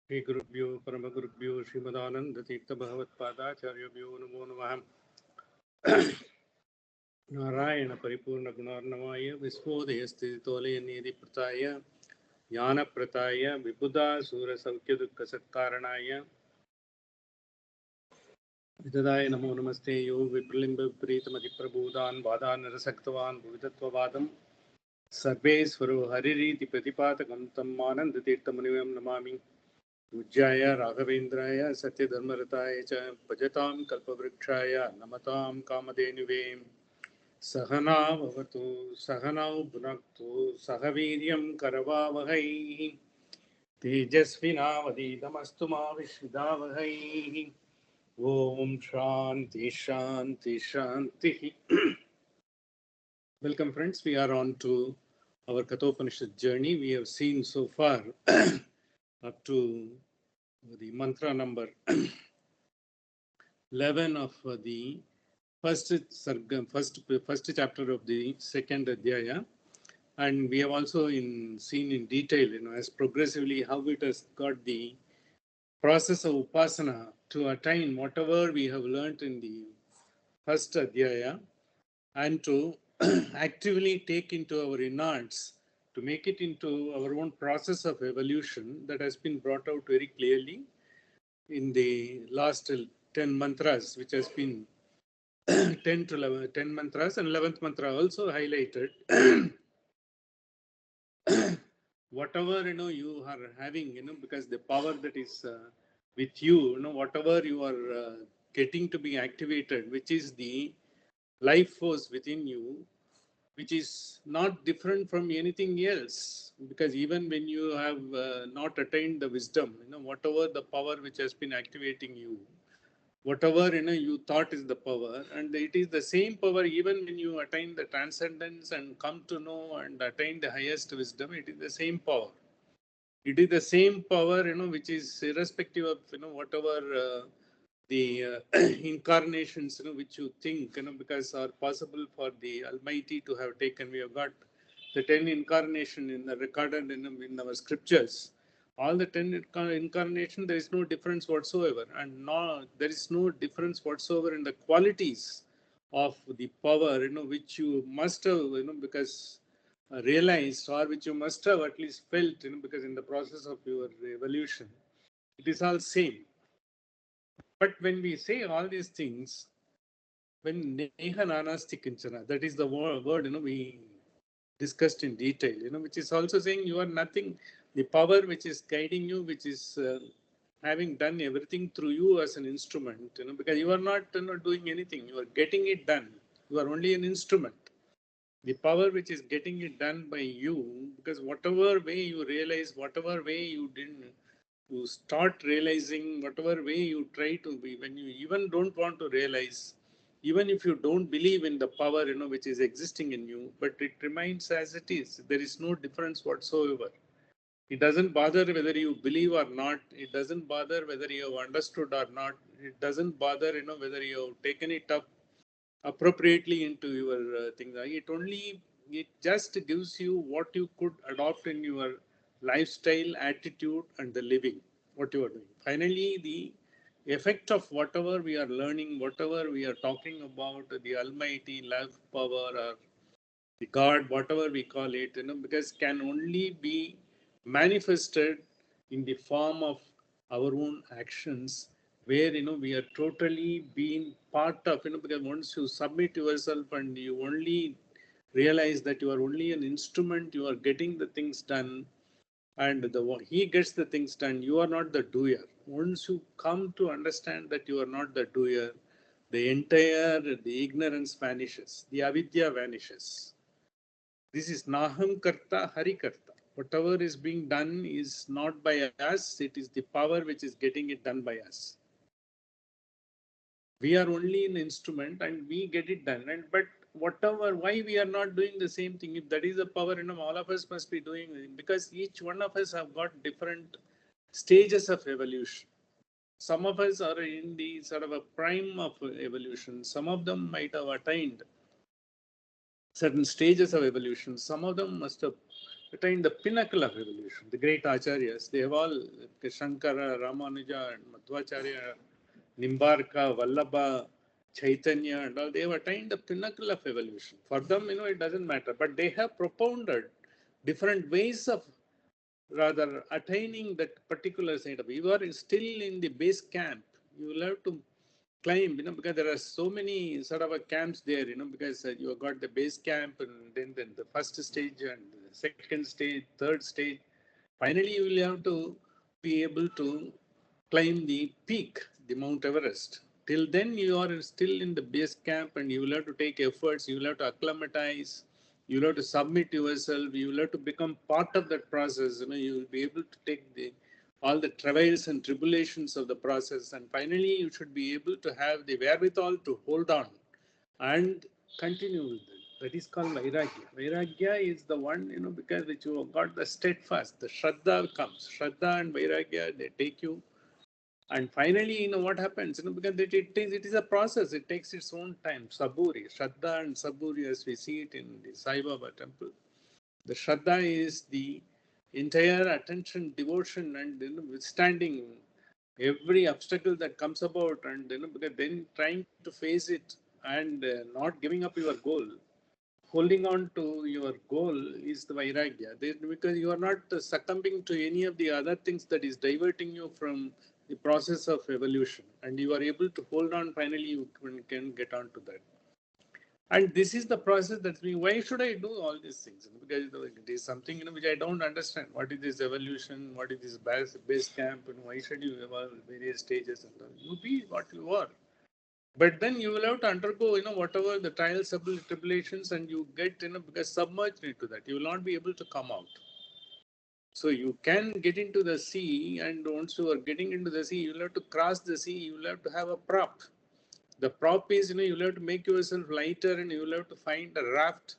Shri Gurubhyo Paramagurubhyo Srimadananda Tirtha Bhagavatpadacharyabhyo Namo Namah. Narayana Paripurna Gunarnamaya Visvodayasthitole Nidhi Prataya Jnana Prataya Vibhuda Sura Saukya Dukkha Satkaranaya Vidadaya Namo Namaste Yo Vipralimba Viparitama Prabhudan Vadan Rasaktavan Bhuvitattvavadam Sarvesvaro Haririti Pratipatakam Tam Ananda Tirthamunivam Namami Ujjaya Raghavendraya Satya Dharmarataya Cha Bhajatam Kalpavrikshaya Namatam Kamadenuve Sahana Bhavatu Sahanau Bhunaktu Sahaviryam Karavavahai Tejasvinavadidamastu Ma Vishvidavahai Om Shanti Shanti Shanti. Welcome friends, we are on to our Kathopanishad journey. We have seen so far up to the mantra number 11 of the first chapter of the second adhyaya, and we have also seen in detail, as progressively how it has got the process of upasana to attain whatever we have learnt in the first adhyaya, and to actively take into our innards to make it into our own process of evolution that has been brought out very clearly in the last 10 mantras, which has been 10 to 11, 10 mantras, and 11th mantra also highlighted. Whatever you are having, because the power that is with you, whatever you are getting to be activated, which is the life force within you, which is not different from anything else. Because even when you have not attained the wisdom, whatever the power which has been activating you, whatever you thought is the power, and it is the same power even when you attain the transcendence and come to know and attain the highest wisdom. It is the same power. It is the same power, which is irrespective of whatever the incarnations which you think because are possible for the Almighty to have taken. We have got the 10 incarnation in the recorded in our scriptures. All the 10 incarnation, there is no difference whatsoever, and there is no difference whatsoever in the qualities of the power which you must have because realized, or which you must have at least felt because in the process of your evolution it is all same. But when we say all these things, when Neha Nanasti Kinchana, that is the word we discussed in detail, which is also saying you are nothing. The power which is guiding you, which is having done everything through you as an instrument, because you are not doing anything, you are getting it done. You are only an instrument. The power which is getting it done by you, because whatever way you realize, whatever way you didn't, you start realizing, whatever way you try to be, when you even don't want to realize, even if you don't believe in the power which is existing in you, but it remains as it is. There is no difference whatsoever. It doesn't bother whether you believe or not. It doesn't bother whether you have understood or not. It doesn't bother whether you have taken it up appropriately into your things. It just gives you what you could adopt in your lifestyle, attitude, and the living, what you are doing. Finally, the effect of whatever we are learning, whatever we are talking about, the Almighty, love, power, or the God, whatever we call it, because can only be manifested in the form of our own actions, where we are totally being part of, because once you submit yourself and you only realize that you are only an instrument, you are getting the things done, and he gets the things done. You are not the doer. Once you come to understand that you are not the doer, the ignorance vanishes, the avidya vanishes. This is Naham Karta Hari Karta. Whatever is being done is not by us, it is the power which is getting it done by us. We are only an instrument and we get it done. But why we are not doing the same thing? If that is the power, all of us must be doing it, because each one of us have got different stages of evolution. Some of us are in the sort of a prime of evolution. Some of them might have attained certain stages of evolution. Some of them must have attained the pinnacle of evolution. The great acharyas, they have all, Shankara, Ramanuja, and Madhvacharya, Nimbarka, Vallabha, Chaitanya, and all, they have attained the pinnacle of evolution. For them, it doesn't matter, but they have propounded different ways of rather attaining that particular side of. You are still in the base camp. You will have to climb, because there are so many sort of camps there, because you have got the base camp and then the first stage and the second stage, third stage. Finally, you will have to be able to climb the peak, the Mount Everest. Till then, you are still in the base camp and you will have to take efforts, you will have to acclimatize, you will have to submit yourself, you will have to become part of that process. You will be able to take all the travails and tribulations of the process, and finally, you should be able to have the wherewithal to hold on and continue with it. That is called Vairagya. Vairagya is the one, because which you have got the steadfast, the Shraddha comes. Shraddha and Vairagya, they take you. And finally, what happens? Because it is a process. It takes its own time. Saburi, Shraddha and Saburi, as we see it in the Sai Baba temple. The Shraddha is the entire attention, devotion, and withstanding every obstacle that comes about, and because then trying to face it and not giving up your goal. Holding on to your goal is the vairagya, because you are not succumbing to any of the other things that is diverting you from the process of evolution, and you are able to hold on. Finally, you can get on to that. And this is the process that's being. Why should I do all these things? Because it is something which I don't understand. What is this evolution? What is this base camp? And why should you evolve various stages? And all? You be what you are. But then you will have to undergo, whatever the trials, tribulations, and you get, because submerged into that. You will not be able to come out. So you can get into the sea, and once you are getting into the sea, you will have to cross the sea. You will have to have a prop. The prop is, you will have to make yourself lighter, and you will have to find a raft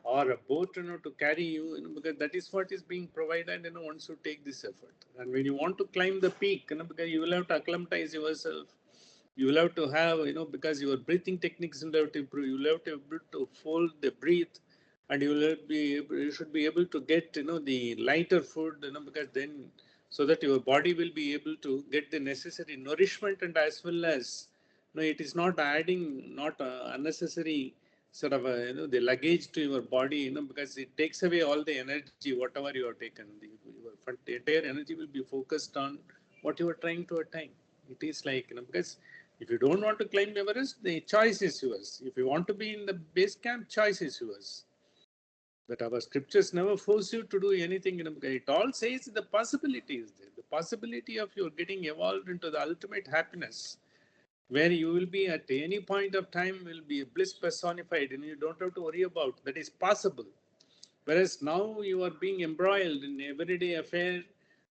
or a boat, to carry you, because that is what is being provided, once you take this effort. And when you want to climb the peak, because you will have to acclimatize yourself. You will have to have, because your breathing techniques will have to improve. You will have to be able to fold the breath, and you should be able to get, the lighter food, because then, so that your body will be able to get the necessary nourishment, and as well as, it is not adding, not unnecessary sort of, the luggage to your body, because it takes away all the energy, whatever you have taken. The entire energy will be focused on what you are trying to attain. It is like, because if you don't want to climb Everest, the choice is yours. If you want to be in the base camp, choice is yours. But our scriptures never force you to do anything. It all says the possibility is there. The possibility of you getting evolved into the ultimate happiness, where you will be at any point of time will be bliss personified, and you don't have to worry about. That is possible. Whereas now you are being embroiled in everyday affair,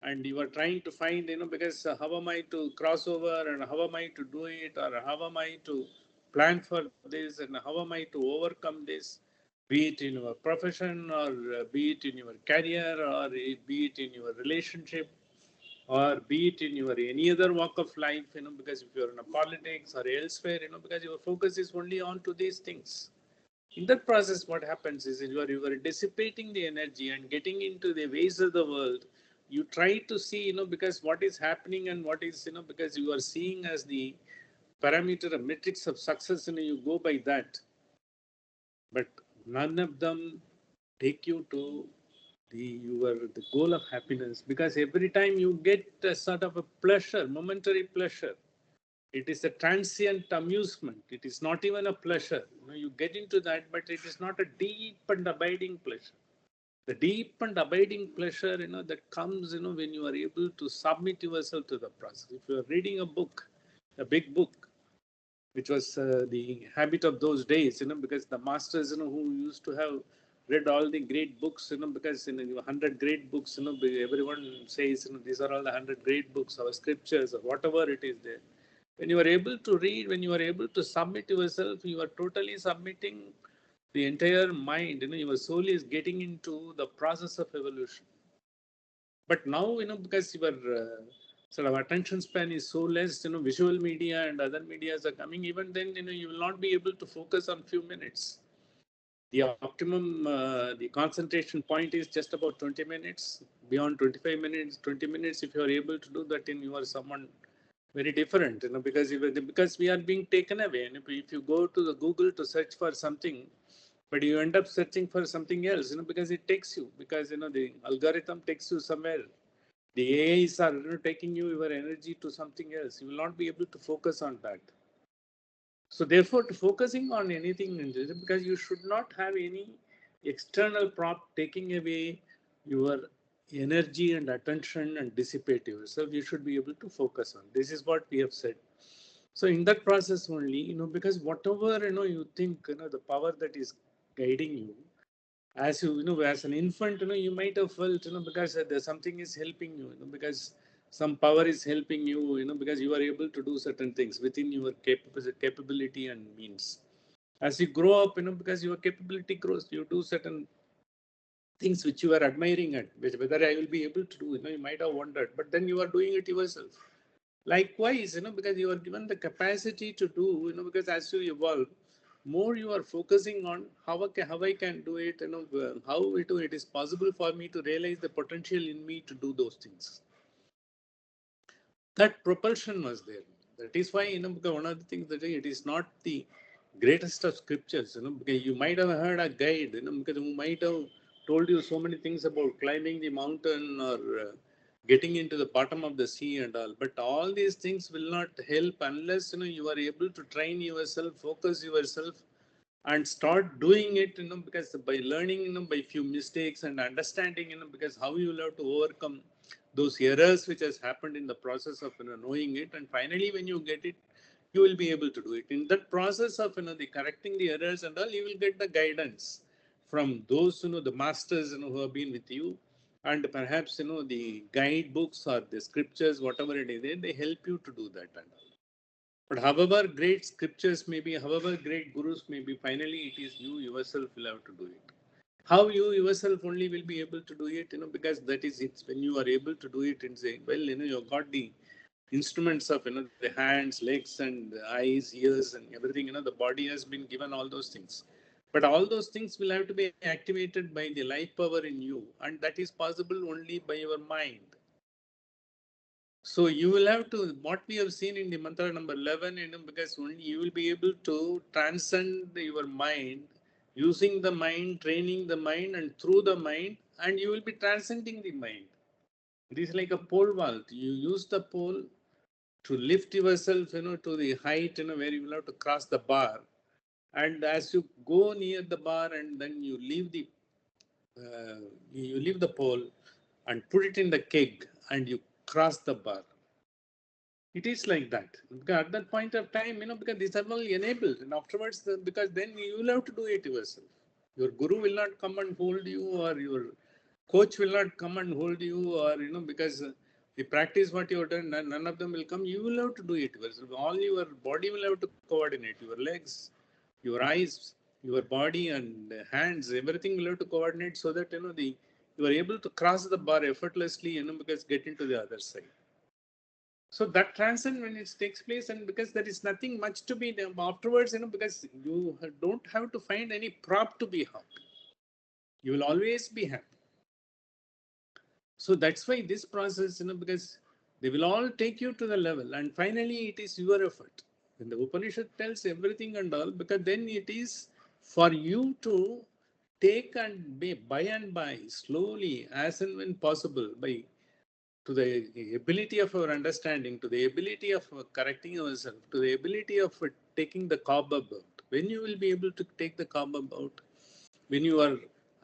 and you are trying to find, because how am I to cross over, and how am I to do it, or how am I to plan for this, and how am I to overcome this, be it in your profession, or be it in your career, or be it in your relationship, or be it in your any other walk of life, because if you're in a politics or elsewhere, because your focus is only on to these things. In that process, what happens is you are dissipating the energy and getting into the ways of the world. You try to see, because what is happening and what is, because you are seeing as the parameter, a metrics of success, you go by that. But none of them take you to the goal of happiness, because every time you get a sort of a pleasure, momentary pleasure, it is a transient amusement. It is not even a pleasure. You get into that, but it is not a deep and abiding pleasure. The deep and abiding pleasure, that comes, when you are able to submit yourself to the process. If you are reading a book, a big book, which was the habit of those days, because the masters, who used to have read all the great books, because 100 great books, everyone says, these are all the 100 great books, our scriptures, or whatever it is there. When you are able to read, when you are able to submit yourself, you are totally submitting the entire mind, your soul is getting into the process of evolution. But now, because your sort of attention span is so less, visual media and other medias are coming, even then, you will not be able to focus on few minutes. The optimum, the concentration point is just about 20 minutes. Beyond 25 minutes, 20 minutes, if you are able to do that, in you are someone very different, because we are being taken away. And if you go to the Google to search for something, but you end up searching for something else, because it takes you, because the algorithm takes you somewhere. The AIs are taking your energy to something else. You will not be able to focus on that. So therefore, focusing on anything in this, because you should not have any external prop taking away your energy and attention and dissipate yourself. You should be able to focus on. This is what we have said. So in that process only, because whatever you think, the power that is guiding you, as as an infant, you might have felt, because there's something is helping you, because some power is helping you, because you are able to do certain things within your capability and means. As you grow up, because your capability grows, you do certain things which you are admiring at, which whether I will be able to do, you might have wondered, but then you are doing it yourself. Likewise, because you are given the capacity to do, because as you evolve, more you are focusing on how I can do it, how it is possible for me to realize the potential in me to do those things. That propulsion was there. That is why, because one of the things that it is not the greatest of scriptures, because you might have heard a guide, because who might have told you so many things about climbing the mountain or getting into the bottom of the sea and all. But all these things will not help unless, you are able to train yourself, focus yourself, and start doing it, because by learning, by few mistakes and understanding, because how you will have to overcome those errors which has happened in the process of knowing it, and finally when you get it, you will be able to do it. In that process of the correcting the errors and all, you will get the guidance from those the masters who have been with you, and perhaps the guidebooks or the scriptures, whatever it is, they help you to do that and all. But however great scriptures may be, however great gurus may be, finally it is you yourself will have to do it. How you yourself only will be able to do it, because that is it. When you are able to do it and say, well, you've got the instruments of, the hands, legs, and eyes, ears, and everything, the body has been given all those things. But all those things will have to be activated by the life power in you, and that is possible only by your mind. So you will have to, what we have seen in the mantra number 11, because only you will be able to transcend your mind, using the mind, training the mind, and through the mind, and you will be transcending the mind. It is like a pole vault. You use the pole to lift yourself, to the height, where you will have to cross the bar. And as you go near the bar, and then you leave the pole and put it in the keg, and you cross the bar. It is like that. Because at that point of time, because these are all enabled. And afterwards, because then you will have to do it yourself. Your guru will not come and hold you, or your coach will not come and hold you, or, because the practice what you have done, none of them will come. You will have to do it yourself. All your body will have to coordinate. Your legs, your eyes, your body and hands, everything will have to coordinate so that, you are able to cross the bar effortlessly, because get into the other side. So that transcend when it takes place, and because there is nothing much to be done afterwards, because you don't have to find any prop to be happy. You will always be happy. So that's why this process, because they will all take you to the level, and finally it is your effort. When the Upanishad tells everything and all, because then it is for you to take and by, slowly, as and when possible, by to the ability of our understanding, to the ability of correcting ourselves, to the ability of taking the cobweb out. When you will be able to take the cobweb out, when you are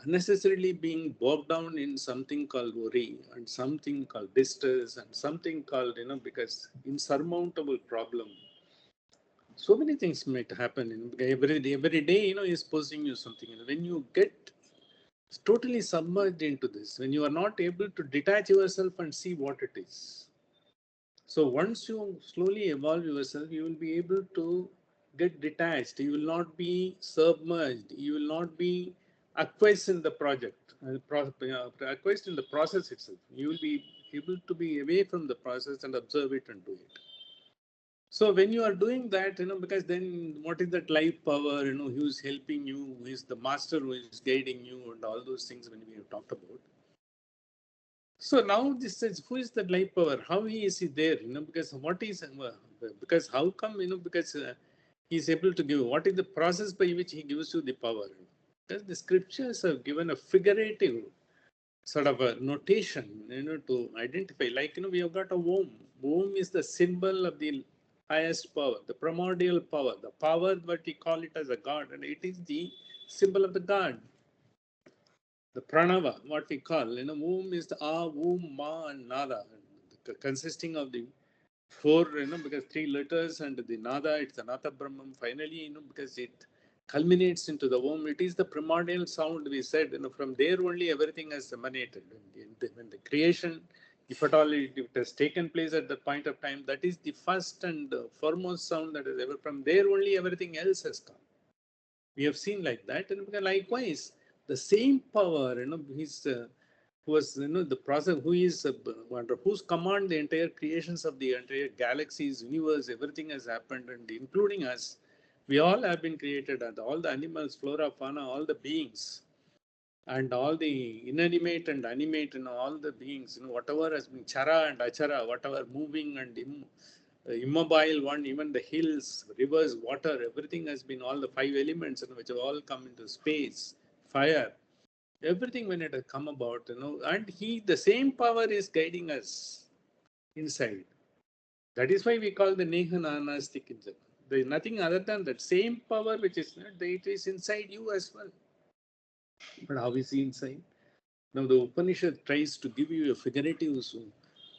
unnecessarily being bogged down in something called worry and something called distress and something called, because insurmountable problem. So many things might happen. Every day, is posing you something. When you get totally submerged into this, when you are not able to detach yourself and see what it is. So once you slowly evolve yourself, you will be able to get detached. You will not be submerged. You will not be acquiesced in the project, acquiesced in the process itself. You will be able to be away from the process and observe it and do it. So when you are doing that, because then what is that life power, who is helping you, who is the master who is guiding you, and all those things when we have talked about. So now this is who is that life power? How is he there? Because what is because how come because he is able to give. What is the process by which he gives you the power? Because the scriptures have given a figurative sort of a notation, to identify. Like we have got a womb. Womb is the symbol of the highest power, the primordial power, the power what we call it as a god, and it is the symbol of the god. The pranava, what we call, womb is the womb, ma, and nada, consisting of the four, because three letters and the nada, it's anatha brahman. Finally, because it culminates into the womb, it is the primordial sound. We said, from there only everything has emanated. When the creation, if at all it has taken place at that point of time, that is the first and foremost sound that is ever. From there only everything else has come. We have seen like that, and likewise, the same power, who was, the process, who is under whose command the entire creations of the entire galaxies, universe, everything has happened, and including us. We all have been created, and all the animals, flora, fauna, all the beings, and all the inanimate and animate, all the beings, whatever has been chara and achara, whatever moving and immobile one, even the hills, rivers, water, everything has been, all the five elements, which have all come into space, fire, everything when it has come about, and the same power is guiding us inside. That is why we call the Nehananastik. There is nothing other than that same power which is not, it is inside you as well. But how is he inside? Now the Upanishad tries to give you a figurative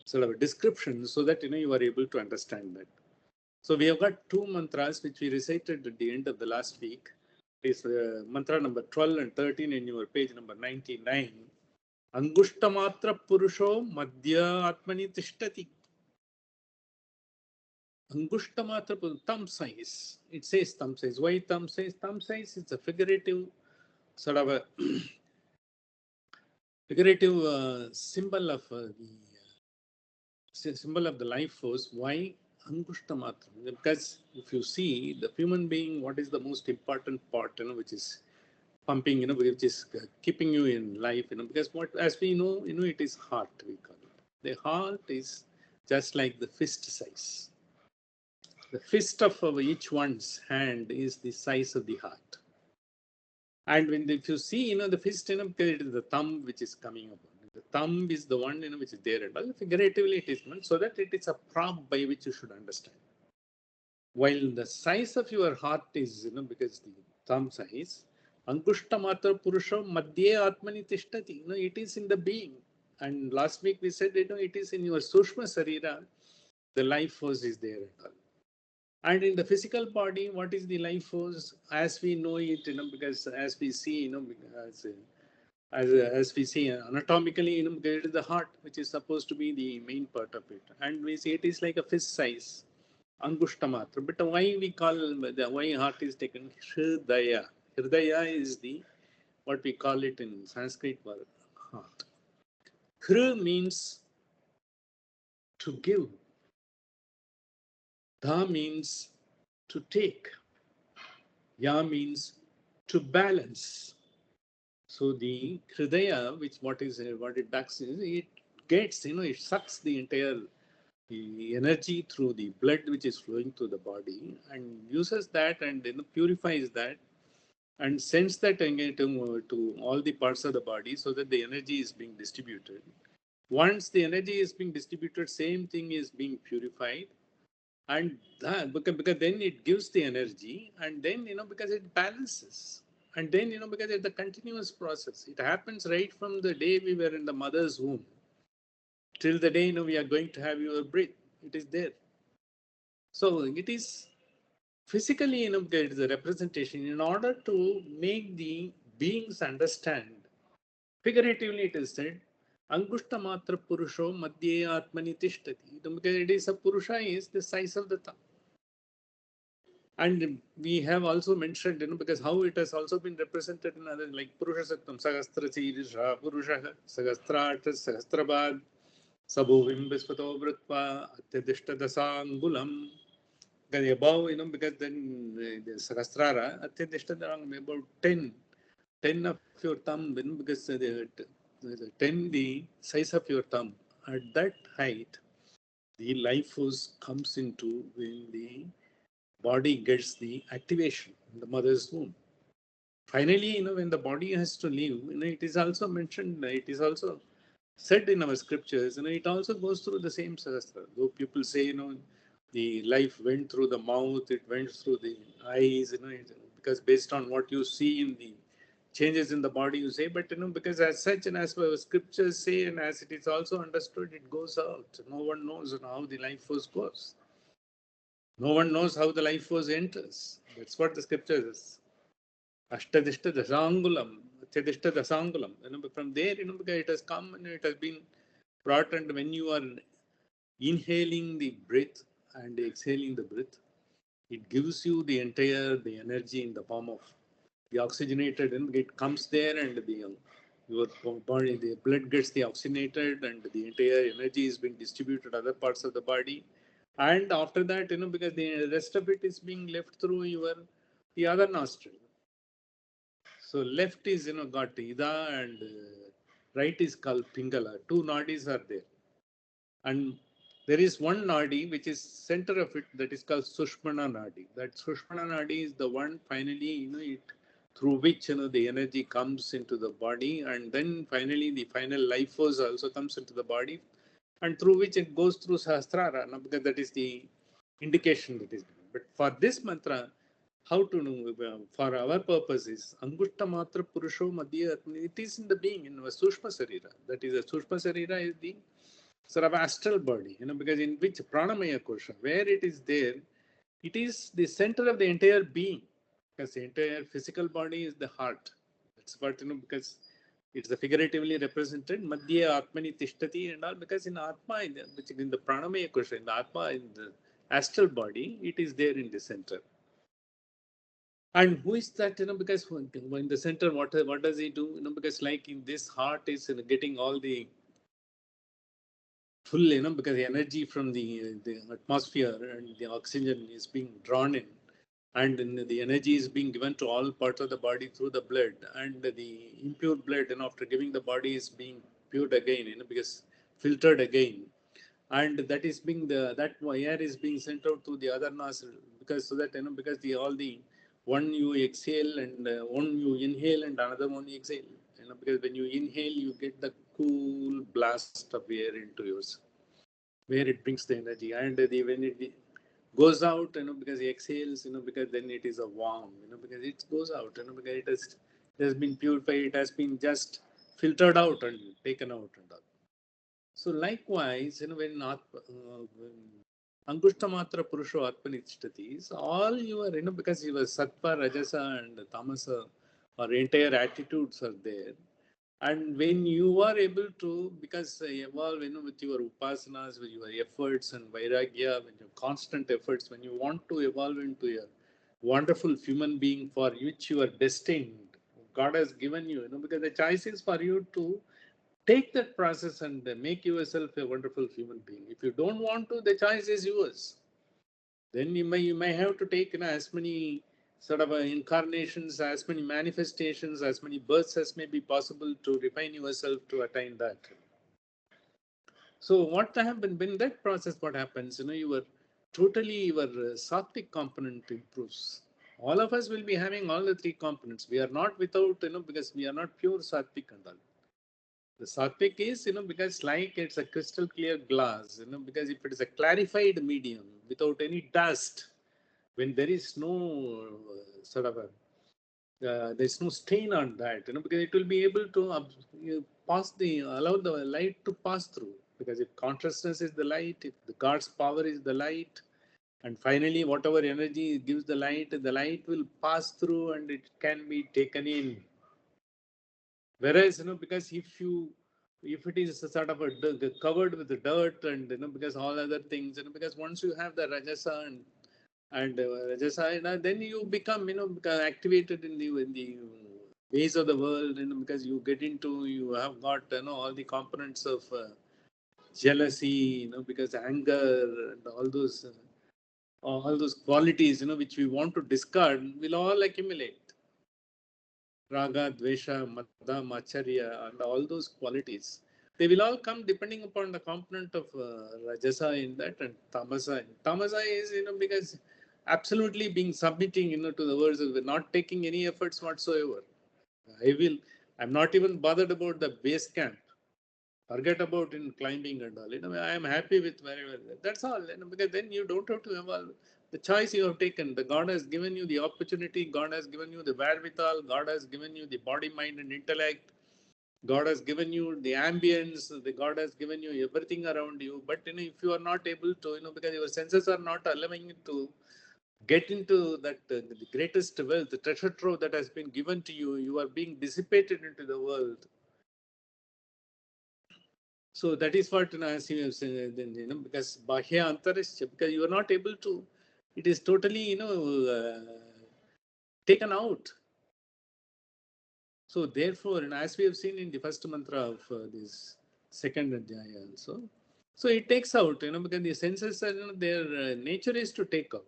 sort of a description so that you are able to understand that. So we have got two mantras which we recited at the end of the last week. It is mantra number 12 and 13 in your page number 99. Angushtamatra Purusho Madhya Atmani Tishtati. Angushtamatra thumb size. It says thumb size. Why thumb size? Thumb size is a figurative sort of a figurative symbol of the symbol of the life force. Why Angushtamatra? Because if you see the human being, what is the most important part, which is pumping, which is keeping you in life, because what, as we know, it is heart, we call it. The heart is just like the fist size. The fist of each one's hand is the size of the heart. And if you see, the fist, it is the thumb which is coming up. The thumb is the one, which is there. And all figuratively it is meant so that it is a prop by which you should understand. While the size of your heart is, because the thumb size, Angushtamatra Purusha Madhye Atmani Tishtati, it is in the being. And last week we said, it is in your Sushma Sarira, the life force is there and all. And in the physical body, what is the life force as we know it, because as we see, as we see anatomically, it is the heart, which is supposed to be the main part of it. And we see it is like a fist size, Angushtamatra. But why we call, why heart is taken Hridaya? Hridaya is the, what we call it in Sanskrit word, heart. Hri means to give. Da means to take. Ya means to balance. So the Hridaya, which what it does is it gets, it sucks the entire the energy through the blood which is flowing through the body and uses that and purifies that and sends that to all the parts of the body so that the energy is being distributed. Once the energy is being distributed, same thing is being purified, and because then it gives the energy, and then because it balances, and then because it's a continuous process. It happens right from the day we were in the mother's womb till the day we are going to have your breath. It is there. So it is physically, there is a representation in order to make the beings understand. Figuratively, it is said, Angushtamatra Purusho Madhye Atmani Tishtati. Because it is a Purusha is the size of the thumb. And we have also mentioned, because how it has also been represented in other, like Purusha Saktam, Sagastra Chirisha, Purusha, Sagastra, Sagastrabad, Sabovim Visvato Vritva, Atyadishta Dasangulam. Because above, because then the Sahasrara, Atyadishtadarang, about 10 of your thumb, because the 10, the size of your thumb, at that height, the life force comes into when the body gets the activation in the mother's womb. Finally, when the body has to leave, it is also mentioned, it is also said in our scriptures, it also goes through the same sahasra. Though people say, the life went through the mouth, it went through the eyes, because based on what you see in the changes in the body, you say, but because as such and as our scriptures say, and as it is also understood, it goes out. No one knows how the life force goes. No one knows how the life force enters. That's what the scripture is. Ashtadishta Dasangulam, Chadishta Dasangulam. But from there, because it has come and it has been brought, and when you are inhaling the breath and exhaling the breath, it gives you the entire the energy in the form of the oxygenated, and it comes there, and your body, the blood gets the oxygenated, and the entire energy is being distributed to other parts of the body. And after that, because the rest of it is being left through your the other nostril. So left is got Ida, and right is called Pingala. Two nadis are there, and there is one nadi which is center of it, that is called Sushmana nadi. That Sushmana nadi is the one finally it through which the energy comes into the body, and then finally the final life force also comes into the body, and through which it goes through Sahasrara, because that is the indication that is given. But for this mantra, how to know, for our purposes, Angushta Matra Purusho Madhya, it is in the being, in a Sushma Sarira. That is, a Sushma Sarira is the sort of astral body, because in which Pranamaya Kosha, where it is there, it is the center of the entire being, because the entire physical body is the heart. That's what, because it's the figuratively represented, Madhya Atmani Tishtati and all, because in Atma, which is in the Pranamaya Kosha, in the Atma, in the astral body, it is there in the center. And who is that? Because in the center, what does he do? Because like in this heart is getting all the full, because the energy from the atmosphere and the oxygen is being drawn in, and then the energy is being given to all parts of the body through the blood, and the impure blood, after giving the body is being pured again, because filtered again, and that is being that air is being sent out to the other nostril, because so that because the all the one you exhale, and one you inhale, and another one you exhale, because when you inhale you get the cool blast of air into yours, where it brings the energy, and when it goes out, because it exhales, because then it is a warm, because it goes out, because it has been purified, it has been just filtered out and taken out and all. So likewise, when Angushtamatra Purusho Arpanitishati is all your, because your Sattva, Rajasa and Tamasa or entire attitudes are there. And when you are able to, because evolve, with your upasanas, with your efforts and vairagya, with your constant efforts, when you want to evolve into a wonderful human being for which you are destined, God has given you, because the choice is for you to take that process and make yourself a wonderful human being. If you don't want to, the choice is yours. Then you may have to take as many sort of incarnations, as many manifestations, as many births as may be possible to refine yourself to attain that. So what happens in that process? What happens? Your sattvic component improves. All of us will be having all the three components. We are not without, because we are not pure sattvic and all. The sattvic is, because like it's a crystal clear glass, because if it is a clarified medium without any dust, when there is no sort of there's no stain on that, because it will be able to allow the light to pass through. Because if consciousness is the light, if the God's power is the light, and finally whatever energy gives the light will pass through and it can be taken in. Whereas, because if it is a sort of covered with the dirt and, because all other things, because once you have the Rajasa and Rajasa, then you become, activated in the ways of the world, because you have got, all the components of jealousy, because anger and all those. all those qualities, which we want to discard, will all accumulate. Raga, Dvesha, Mada, Macharya, and all those qualities. They will all come depending upon the component of Rajasa in that and Tamasa. Tamasa is, because absolutely being submitting, to the words of not taking any efforts whatsoever. I'm not even bothered about the base camp. Forget about in climbing and all. I am happy with wherever. That's all. Because then you don't have to evolve. The choice you have taken, the God has given you the opportunity. God has given you the wherewithal. God has given you the body, mind, and intellect. God has given you the ambience. The God has given you everything around you. But if you are not able to, because your senses are not allowing you to get into that the greatest wealth, the treasure trove that has been given to you, you are being dissipated into the world. So that is what as you have said, because Bahya Antarishya, because you are not able to, it is totally, taken out. So therefore, and as we have seen in the first mantra of this second adhyaya also, so it takes out, because the senses are, their nature is to take out.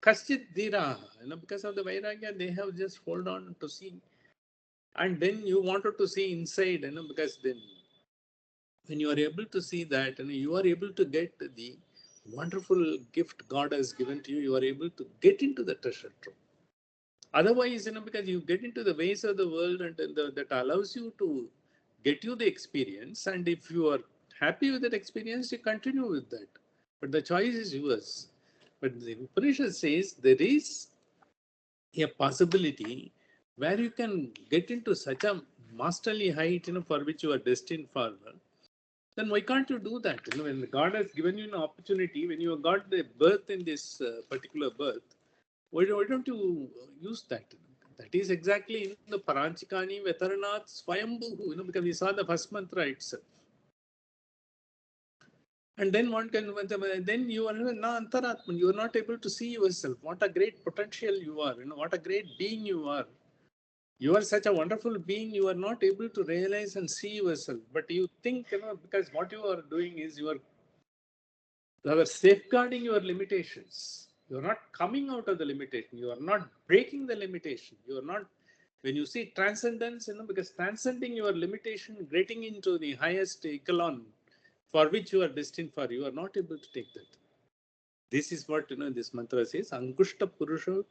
Kaschit dhira, because of the vairagya, they have just hold on to see. And then you wanted to see inside, because then when you are able to see that, you are able to get the wonderful gift God has given to you, you are able to get into the treasure trove. Otherwise, because you get into the ways of the world and that allows you to get you the experience. And if you are happy with that experience, you continue with that. But the choice is yours. But the Upanishad says there is a possibility where you can get into such a masterly height, for which you are destined for. Then why can't you do that? When God has given you an opportunity, when you have got the birth in this particular birth, why don't you use that? That is exactly in the Paranchikani Vetaranath Swayambhu, because we saw the first mantra itself. And then one can, then you are na antaratman, you are not able to see yourself. What a great potential you are, what a great being you are. You are such a wonderful being, you are not able to realize and see yourself. But you think, because what you are doing is you are safeguarding your limitations. You are not coming out of the limitation. You are not breaking the limitation. You are not, when you see transcendence, because transcending your limitation, getting into the highest echelon for which you are destined for, you are not able to take that. This is what this mantra says. Angushta Purusha,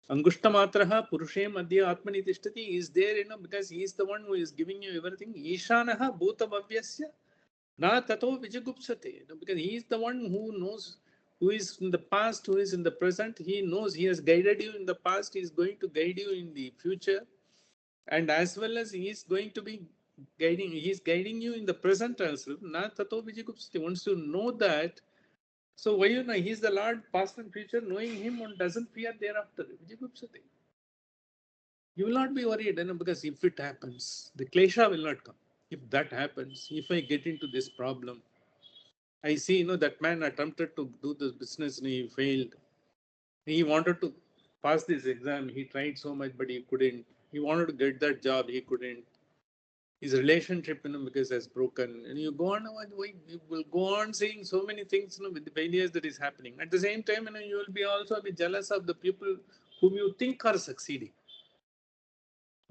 Angushta Matraha Purushe Madhya Atmani Tishtati is there, because he is the one who is giving you everything. Ishanaha Bhuta Bhavyasya Na Tato Vijagupsate. Because he is the one who knows, who is in the past, who is in the present. He knows he has guided you in the past, he is going to guide you in the future. And as well as he is going to be guiding, he is guiding you in the present also. Na Tato Vijagupsate. Once you know that, so why he is the Lord, past and future, knowing him, one doesn't fear thereafter. Vijagupsate. You will not be worried, because if it happens, the klesha will not come. If that happens, if I get into this problem, I see, that man attempted to do this business and he failed. He wanted to pass this exam. He tried so much, but he couldn't. He wanted to get that job. He couldn't. His relationship, because has broken. And you go on, you will go on saying so many things, with the failures that is happening. At the same time, you will be also be jealous of the people whom you think are succeeding.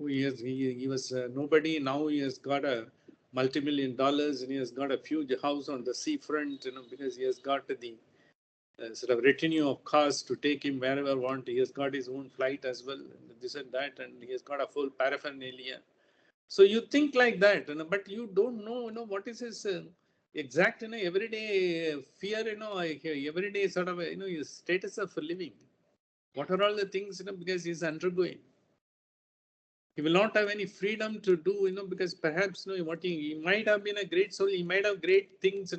He was nobody. Now he has got a multi-million dollars and he has got a huge house on the seafront, because he has got the sort of retinue of cars to take him wherever want. He has got his own flight as well, this and that, and he has got a full paraphernalia. So you think like that, but you don't know, what is his exact, everyday fear, everyday sort of, his status of living. What are all the things, because he's undergoing. He will not have any freedom to do, because perhaps, what he might have been a great soul, he might have great things,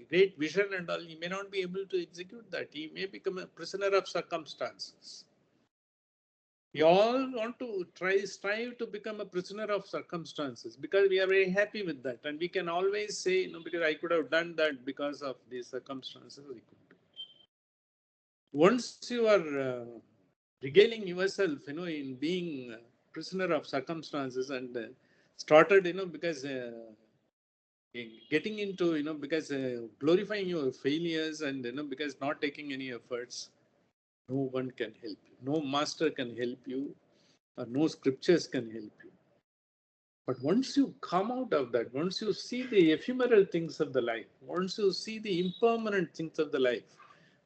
great vision and all. He may not be able to execute that. He may become a prisoner of circumstances. We all want to strive to become a prisoner of circumstances because we are very happy with that. And we can always say, because I could have done that because of these circumstances. We could. Once you are regaling yourself, in being a, prisoner of circumstances and started, because getting into, because glorifying your failures and, because not taking any efforts, no one can help you. No master can help you, or no scriptures can help you. But once you come out of that, once you see the ephemeral things of the life, once you see the impermanent things of the life,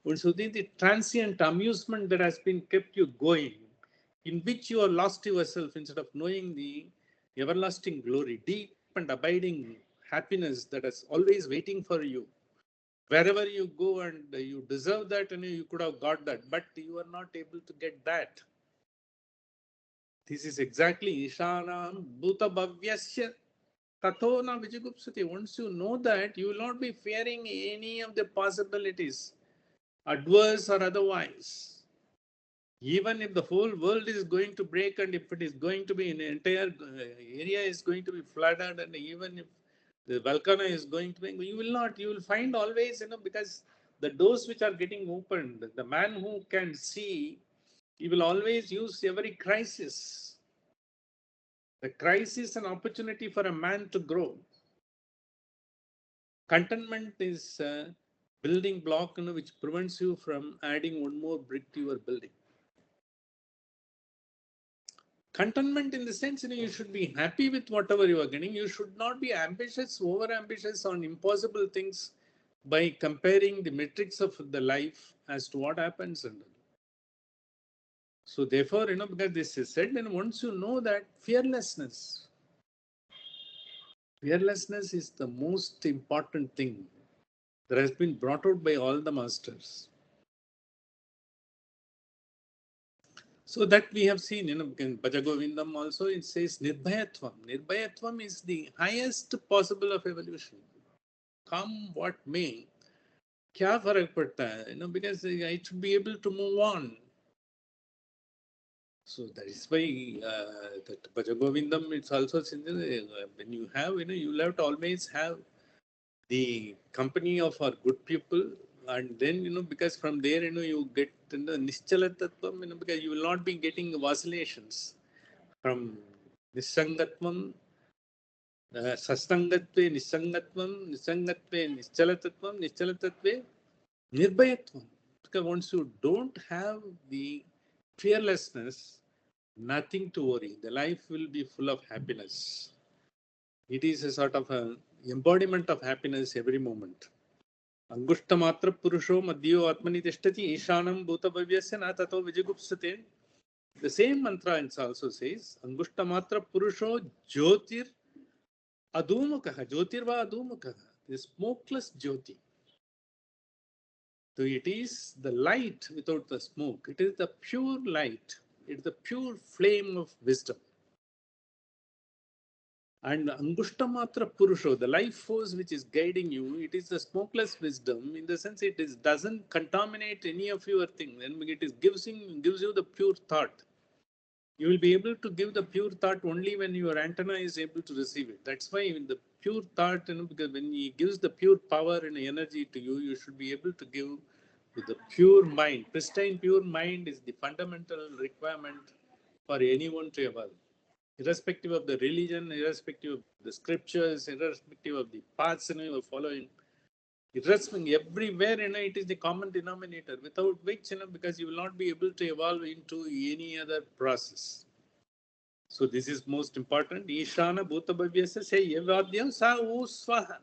once you see the transient amusement that has been kept you going, in which you are lost yourself instead of knowing the everlasting glory, deep and abiding happiness that is always waiting for you. Wherever you go and you deserve that and you could have got that, but you are not able to get that. This is exactly Ishanam Bhuta Bhavyasya Tato na Vijigupsati. Once you know that, you will not be fearing any of the possibilities, adverse or otherwise. Even if the whole world is going to break and if it is going to be an entire area is going to be flooded, and even if the volcano is going to be, you will find always, because the doors which are getting opened, the man who can see, he will always use every crisis. The crisis is an opportunity for a man to grow. Contentment is a building block, which prevents you from adding one more brick to your building. Contentment in the sense, you should be happy with whatever you are getting. You should not be ambitious, over ambitious on impossible things by comparing the metrics of the life as to what happens. So therefore, because this is said, and once you know that, fearlessness is the most important thing that has been brought out by all the masters. So that we have seen, in Bhajagovindam also it says Nirbhayatvam. Nirbhayatvam is the highest possible of evolution. Come what may, kya farak padta hai, because I should be able to move on. So that is why that Bhajagovindam, it's also when you have, you'll have to always have the company of our good people, and then, because from there, you get Nischala Tattvam, because you will not be getting vacillations from Nisangatvam, Sastangatve, Nisangatve, Nischalatatvam, Nischalatatve, Nirbhayatvam. Because once you don't have the fearlessness, nothing to worry. The life will be full of happiness. It is a sort of a embodiment of happiness every moment. Angushtamatra Purusho Madhyo Atmani Tishtati Ishanam Bhuta Bhavyasya Na Tato Vijigupsate. The same mantra also says, Angushtamatra Purusho Jyotir Adhumukha. Jyotirva Adhumukha. The smokeless Jyoti. So it is the light without the smoke. It is the pure light. It is the pure flame of wisdom. And Angushtamatra Purusho, the life force which is guiding you, it is the smokeless wisdom, in the sense doesn't contaminate any of your things. And gives you the pure thought. You will be able to give the pure thought only when your antenna is able to receive it. That's why in the pure thought, because when he gives the pure power and energy to you, you should be able to give with the pure mind. Pristine pure mind is the fundamental requirement for anyone to evolve. Irrespective of the religion, irrespective of the scriptures, irrespective of the paths you are following, irrespective everywhere, it is the common denominator, without which, because you will not be able to evolve into any other process. So this is most important. Ishana Bhuta Bhavyasya say Yavadyam Sa U Swaha.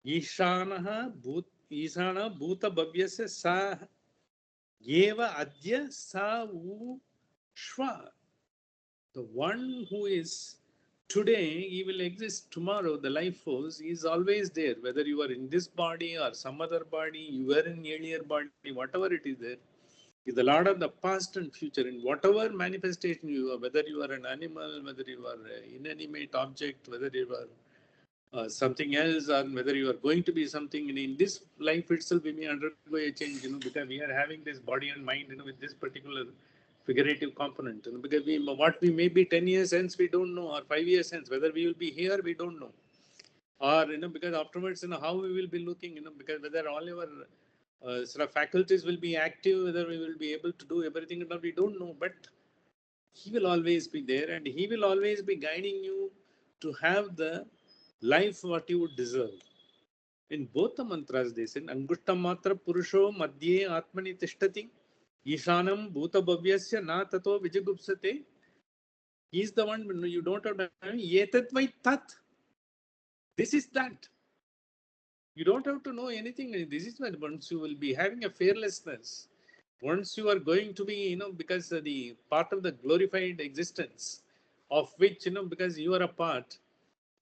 Ishana Bhuta Bhavyasya Sa Yeva Adya Sa U Shva. The one who is today, he will exist tomorrow. The life force is always there. Whether you are in this body or some other body, you were in earlier body, whatever it is there, is the Lord of the past and future. In whatever manifestation you are, whether you are an animal, whether you are an inanimate object, whether you are something else, or whether you are going to be something, in this life itself, we may undergo a change, because we are having this body and mind, with this particular figurative component. Because what we may be 10 years hence, we don't know, or 5 years hence, whether we will be here, we don't know. Or, because afterwards, how we will be looking, because whether all our sort of faculties will be active, whether we will be able to do everything, we don't know. But he will always be there, and he will always be guiding you to have the life what you would deserve. In both the mantras, they said, Angushtam matra purusho madhye atmani tishtati, Ishanam bhuta bhavyasya na tato vijagupsate. He is the one you don't have to have. Yetat vai tat. This is that. You don't have to know anything. This is when once you will be having a fearlessness. Once you are going to be, because the part of the glorified existence of which, because you are a part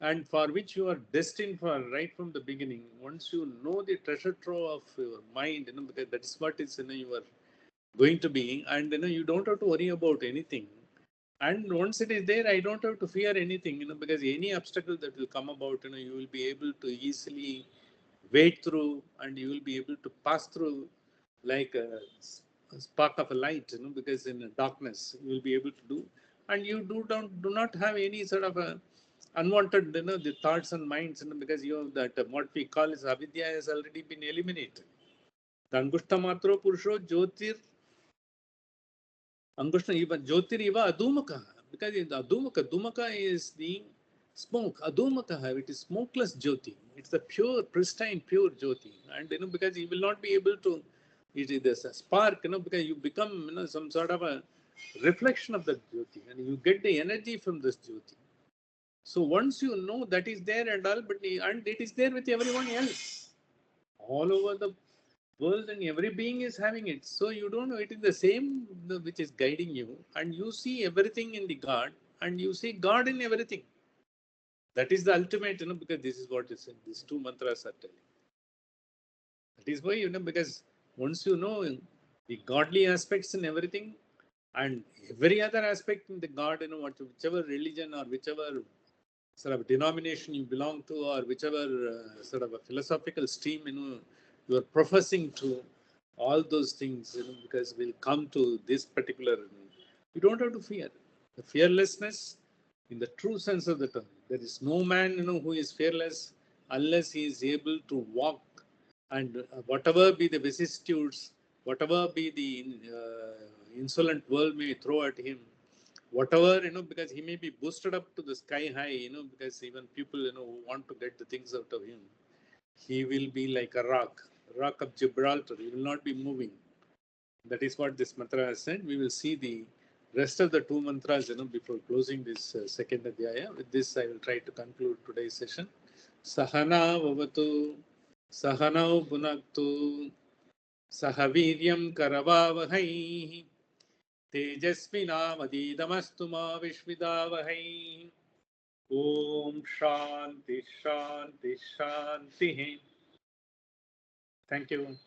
and for which you are destined for right from the beginning. Once you know the treasure trove of your mind, because that is what is, you are going to be, and you don't have to worry about anything. And once it is there, I don't have to fear anything, because any obstacle that will come about, you will be able to easily wade through, and you will be able to pass through like a spark of a light, because in darkness you will be able to do, and you do not have any sort of a unwanted, the thoughts and minds, because you have that what we call as avidya has already been eliminated. The angushta matro purusho jyotir Angushna even Jyotir Iva Adumaka, because in Adumaka, Dumaka is the smoke. Adumaka, it is smokeless Jyoti. It's the pure, pristine, pure Jyoti. And because you will not be able to, it is a spark, because you become some sort of a reflection of the Jyoti, and you get the energy from this Jyoti. So once you know that is there and all, and it is there with everyone else all over the world, and every being is having it. So you don't know, it is the same which is guiding you, and you see everything in the God, and you see God in everything. That is the ultimate, because this is what is in these two mantras are telling. That is why, because once you know the godly aspects in everything, and every other aspect in the God, whichever religion or whichever sort of denomination you belong to, or whichever sort of a philosophical stream you are professing to, all those things, because we'll come to this particular, you don't have to fear. The fearlessness in the true sense of the term. There is no man, who is fearless unless he is able to walk, and whatever be the vicissitudes, whatever be the insolent world may throw at him, whatever, because he may be boosted up to the sky high, because even people, who want to get the things out of him, he will be like a rock of Gibraltar. He will not be moving. That is what this mantra has said. We will see the rest of the two mantras, before closing this second adhyaya. With this, I will try to conclude today's session. Sahana vavatu, sahanau bhunaktu, sahaviryam karavavahai, तेजस्विनावधीतमस्तु मा विश्विदावहै ॐ शान्ति शान्ति शान्तिः. Thank you.